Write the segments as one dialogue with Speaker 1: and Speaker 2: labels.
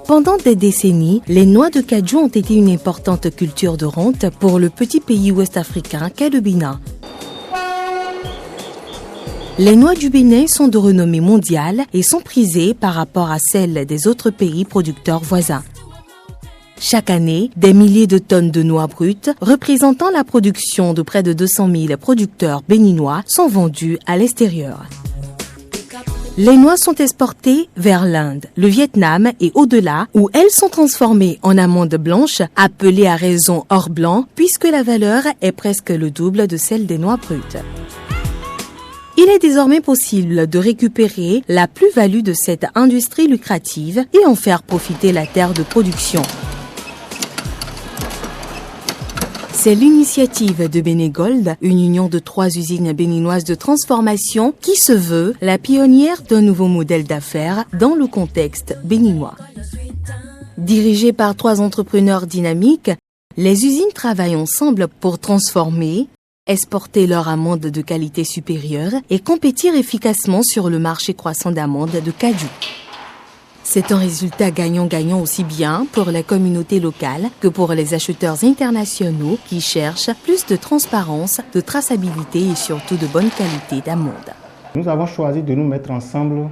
Speaker 1: Pendant des décennies, les noix de cajou ont été une importante culture de rente pour le petit pays ouest-africain qu'est le Bénin. Les noix du Bénin sont de renommée mondiale et sont prisées par rapport à celles des autres pays producteurs voisins. Chaque année, des milliers de tonnes de noix brutes, représentant la production de près de 200 000 producteurs béninois, sont vendues à l'extérieur. Les noix sont exportées vers l'Inde, le Vietnam et au-delà, où elles sont transformées en amandes blanches, appelées à raison or blanc, puisque la valeur est presque le double de celle des noix brutes. Il est désormais possible de récupérer la plus-value de cette industrie lucrative et en faire profiter la terre de production. C'est l'initiative de Bénégold, une union de 3 usines béninoises de transformation qui se veut la pionnière d'un nouveau modèle d'affaires dans le contexte béninois. Dirigées par 3 entrepreneurs dynamiques, les usines travaillent ensemble pour transformer, exporter leurs amandes de qualité supérieure et compétir efficacement sur le marché croissant d'amandes de cajou. C'est un résultat gagnant-gagnant aussi bien pour les communautés locales que pour les acheteurs internationaux qui cherchent plus de transparence, de traçabilité et surtout de bonne qualité d'amandes.
Speaker 2: Nous avons choisi de nous mettre ensemble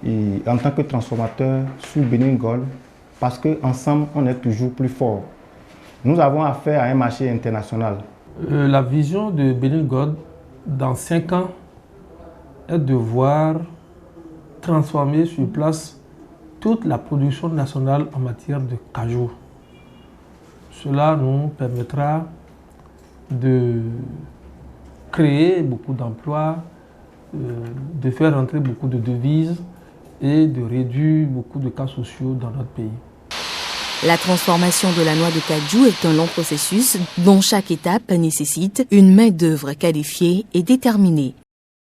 Speaker 2: en tant que transformateurs sous Bénégold parce qu'ensemble, on est toujours plus fort. Nous avons affaire à un marché international.
Speaker 3: La vision de Bénégold dans 5 ans est de voir transformer sur place toute la production nationale en matière de cajou. Cela nous permettra de créer beaucoup d'emplois, de faire entrer beaucoup de devises et de réduire beaucoup de cas sociaux dans notre pays.
Speaker 1: La transformation de la noix de cajou est un long processus dont chaque étape nécessite une main-d'œuvre qualifiée et déterminée.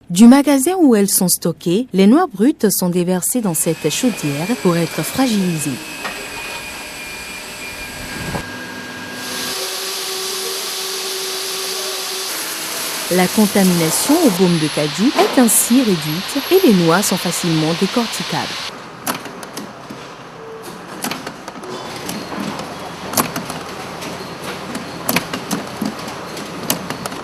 Speaker 1: Du magasin où elles sont stockées, les noix brutes sont déversées dans cette chaudière pour être fragilisées. La contamination au baume de cajou est ainsi réduite et les noix sont facilement décorticables.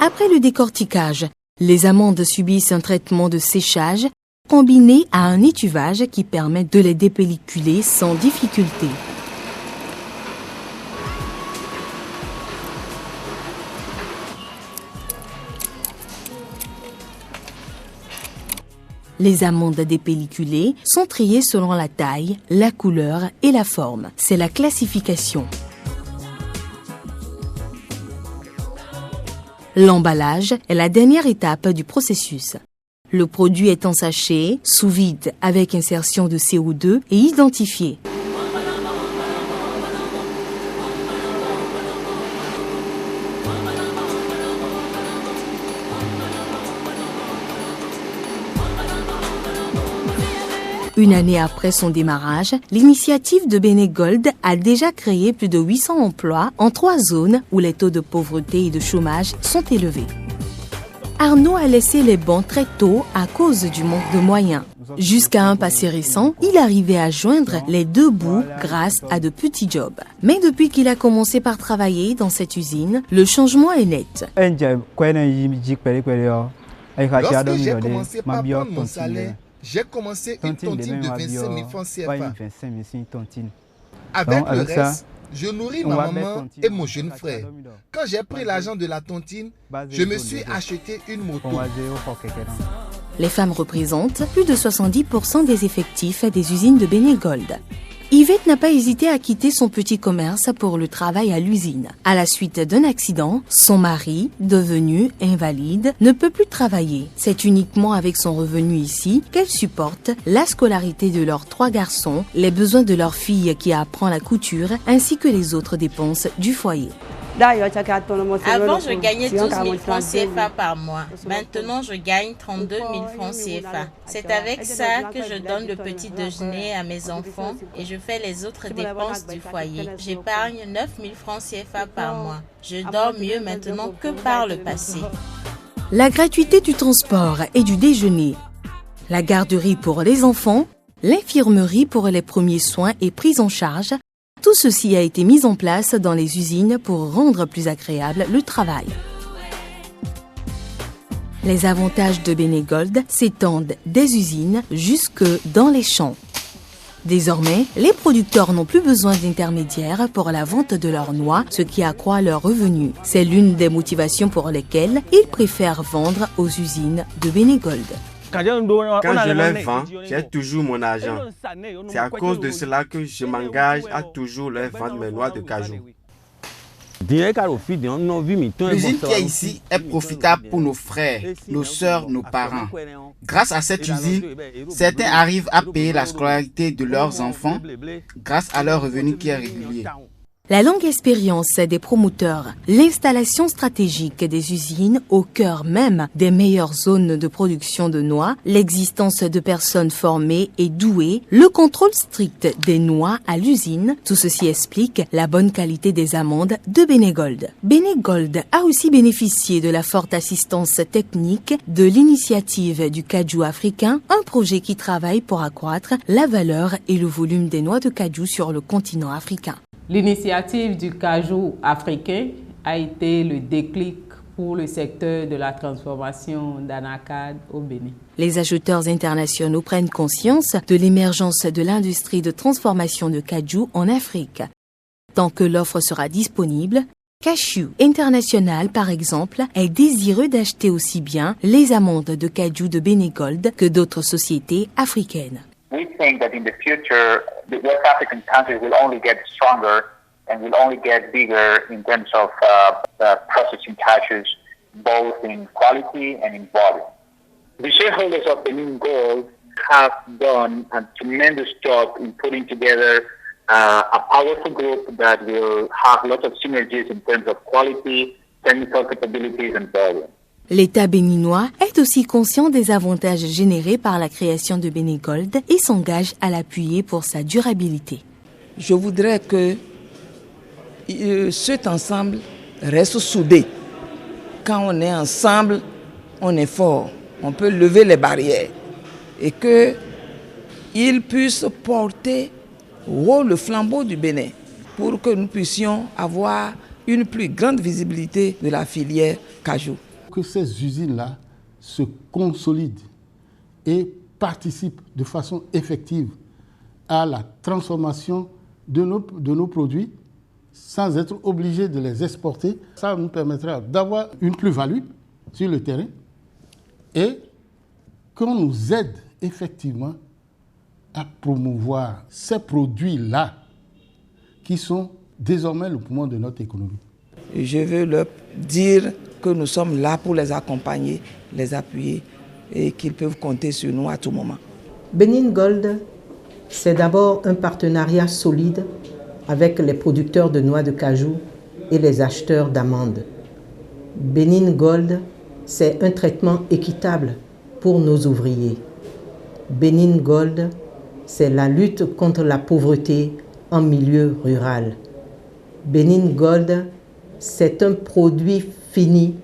Speaker 1: Après le décortiquage, les amandes subissent un traitement de séchage combiné à un étuvage qui permet de les dépelliculer sans difficulté. Les amandes dépelliculées sont triées selon la taille, la couleur et la forme. C'est la classification. L'emballage est la dernière étape du processus. Le produit est en sachet, sous vide avec insertion de CO2 et identifié. Une année après son démarrage, l'initiative de Bénégold a déjà créé plus de 800 emplois en 3 zones où les taux de pauvreté et de chômage sont élevés. Arnaud a laissé les bancs très tôt à cause du manque de moyens. Jusqu'à un passé récent, il arrivait à joindre les 2 bouts grâce à de petits jobs. Mais depuis qu'il a commencé par travailler dans cette usine, le changement est net.
Speaker 4: Lorsque j'ai commencé par prendre mon salaire, j'ai commencé une tontine de 25 000 francs CFA. Avec le reste, je nourris ma maman et mon jeune frère. Quand j'ai pris l'argent de la tontine, je me suis acheté une moto.
Speaker 1: Les femmes représentent plus de 70% des effectifs des usines de Bénégold. Yvette n'a pas hésité à quitter son petit commerce pour le travail à l'usine. À la suite d'un accident, son mari, devenu invalide, ne peut plus travailler. C'est uniquement avec son revenu ici qu'elle supporte la scolarité de leurs 3 garçons, les besoins de leur fille qui apprend la couture, ainsi que les autres dépenses du foyer.
Speaker 5: Avant, je gagnais 12 000 francs CFA par mois. Maintenant, je gagne 32 000 francs CFA. C'est avec ça que je donne le petit déjeuner à mes enfants et je fais les autres dépenses du foyer. J'épargne 9 000 francs CFA par mois. Je dors mieux maintenant que par le passé.
Speaker 1: La gratuité du transport et du déjeuner, la garderie pour les enfants, l'infirmerie pour les premiers soins et prise en charge, tout ceci a été mis en place dans les usines pour rendre plus agréable le travail. Les avantages de Benegold s'étendent des usines jusque dans les champs. Désormais, les producteurs n'ont plus besoin d'intermédiaires pour la vente de leurs noix, ce qui accroît leurs revenus. C'est l'une des motivations pour lesquelles ils préfèrent vendre aux usines de Benegold.
Speaker 6: Quand je leur vends, j'ai toujours mon argent. C'est à cause de cela que je m'engage à toujours leur vendre mes noix de cajou.
Speaker 7: L'usine qui est ici est profitable pour nos frères, nos sœurs, nos parents. Grâce à cette usine, certains arrivent à payer la scolarité de leurs enfants grâce à leur revenu qui est régulier.
Speaker 1: La longue expérience des promoteurs, l'installation stratégique des usines au cœur même des meilleures zones de production de noix, l'existence de personnes formées et douées, le contrôle strict des noix à l'usine, tout ceci explique la bonne qualité des amandes de Benegold. Benegold a aussi bénéficié de la forte assistance technique de l'initiative du Cajou africain, un projet qui travaille pour accroître la valeur et le volume des noix de cajou sur le continent africain.
Speaker 8: L'initiative du cajou africain a été le déclic pour le secteur de la transformation d'anacarde au Bénin.
Speaker 1: Les acheteurs internationaux prennent conscience de l'émergence de l'industrie de transformation de cajou en Afrique. Tant que l'offre sera disponible, Cashew International, par exemple, est désireux d'acheter aussi bien les amandes de cajou de Benegold que d'autres sociétés africaines.
Speaker 9: We think that in the future, the West African countries will only get stronger and will only get bigger in terms of processing cashews, both in quality and in volume. The shareholders of Benegold have done a tremendous job in putting together a powerful group that will have lots of synergies in terms of quality, technical capabilities, and volume.
Speaker 1: L'État béninois est aussi conscient des avantages générés par la création de Benegold et s'engage à l'appuyer pour sa durabilité.
Speaker 10: Je voudrais que cet ensemble reste soudé. Quand on est ensemble, on est fort. On peut lever les barrières et qu'il puisse porter haut le flambeau du Bénin pour que nous puissions avoir une plus grande visibilité de la filière cajou.
Speaker 11: Que ces usines-là se consolident et participent de façon effective à la transformation de nos produits sans être obligés de les exporter. Ça nous permettra d'avoir une plus-value sur le terrain et qu'on nous aide effectivement à promouvoir ces produits-là qui sont désormais le poumon de notre économie.
Speaker 10: Je veux leur dire que nous sommes là pour les accompagner, les appuyer et qu'ils peuvent compter sur nous à tout moment.
Speaker 12: Benegold, c'est d'abord un partenariat solide avec les producteurs de noix de cajou et les acheteurs d'amandes. Benegold, c'est un traitement équitable pour nos ouvriers. Benegold, c'est la lutte contre la pauvreté en milieu rural. Benegold, c'est un produit fini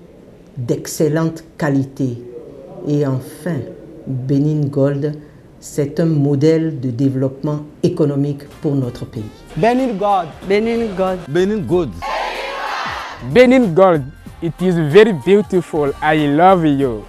Speaker 12: d'excellente qualité. Et enfin, Benegold, c'est un modèle de développement économique pour notre pays.
Speaker 13: Benegold. Benegold.
Speaker 14: Benegold. Benegold. It is very beautiful. I love you.